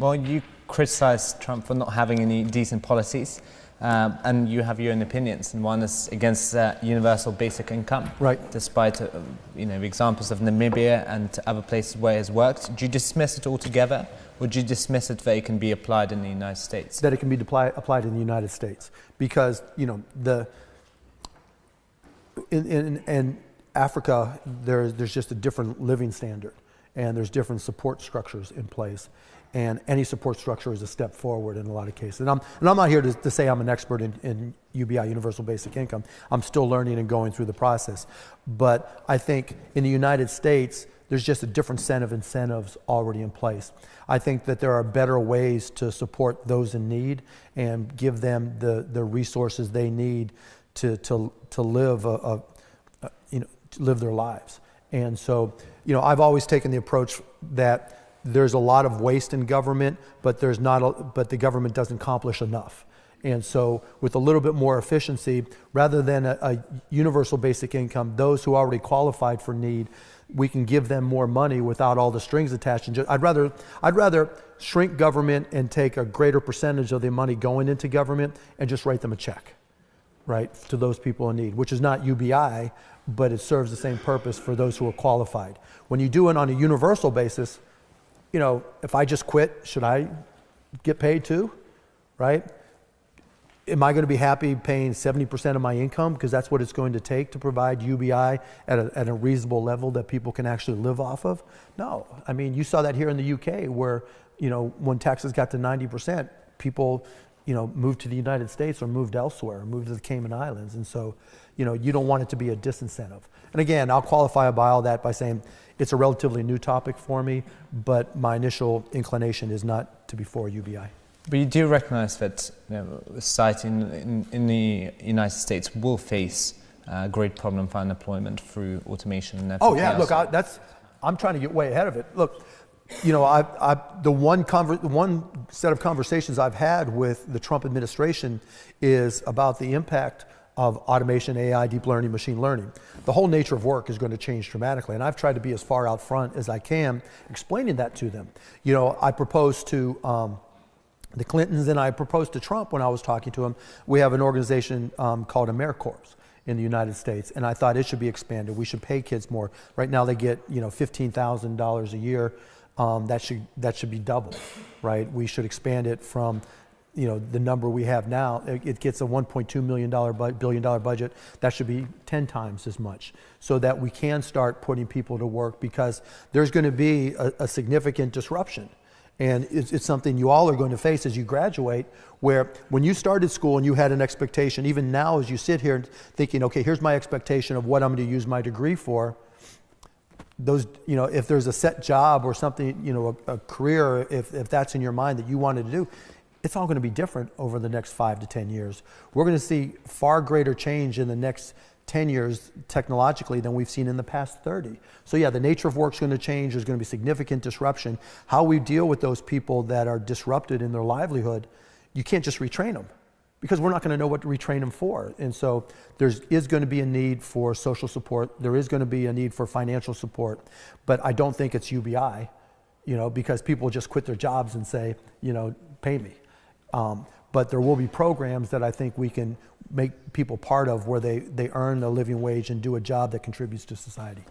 Well, you criticize Trump for not having any decent policies, and you have your own opinions, and one is against universal basic income. Right. Despite examples of Namibia and other places where it has worked. Do you dismiss it altogether, or do you dismiss it that it can be applied in the United States? That it can be applied in the United States, because in Africa there's just a different living standard, and there's different support structures in place, and any support structure is a step forward in a lot of cases. And I'm not here to say I'm an expert in UBI, Universal Basic Income. I'm still learning and going through the process. But I think in the United States, there's just a different set of incentives already in place. I think that there are better ways to support those in need and give them the resources they need to live live their lives. And so, I've always taken the approach that there's a lot of waste in government, but the government doesn't accomplish enough. And so with a little bit more efficiency, rather than a universal basic income, those who already qualified for need, we can give them more money without all the strings attached. And I'd rather shrink government and take a greater percentage of the money going into government and just write them a check, right, to those people in need, which is not UBI, but it serves the same purpose for those who are qualified. When you do it on a universal basis, if I just quit, should I get paid too, right? Am I going to be happy paying 70% of my income because that's what it's going to take to provide UBI at a reasonable level that people can actually live off of? No. I mean, you saw that here in the UK where, when taxes got to 90%, people, moved to the United States or moved elsewhere, moved to the Cayman Islands. And so, you don't want it to be a disincentive. And again, I'll qualify by all that by saying it's a relatively new topic for me, but my initial inclination is not to be for UBI. But you do recognize that society in the United States will face a great problem for unemployment through automation and everything else. Look, I'm trying to get way ahead of it. Look, the one set of conversations I've had with the Trump administration is about the impact of automation, AI, deep learning, machine learning. The whole nature of work is going to change dramatically, and I've tried to be as far out front as I can explaining that to them. I proposed to the Clintons, and I proposed to Trump when I was talking to him. We have an organization called AmeriCorps in the United States, and I thought it should be expanded. We should pay kids more. Right now they get $15,000 a year. That should be doubled, right? We should expand it from the number we have now. It gets a $1.2 billion budget. That should be 10 times as much, so that we can start putting people to work, because there's going to be a significant disruption. And it's something you all are going to face as you graduate, where when you started school and you had an expectation, even now as you sit here thinking, okay, here's my expectation of what I'm going to use my degree for. Those, if there's a set job or something, a career, if that's in your mind that you wanted to do, it's all going to be different over the next 5 to 10 years. We're going to see far greater change in the next 10 years technologically than we've seen in the past 30. So yeah, the nature of work's going to change. There's going to be significant disruption. How we deal with those people that are disrupted in their livelihood, you can't just retrain them, because we're not going to know what to retrain them for. And so there is going to be a need for social support. There is going to be a need for financial support, but I don't think it's UBI, because people just quit their jobs and say, pay me. But there will be programs that I think we can make people part of, where they earn a living wage and do a job that contributes to society.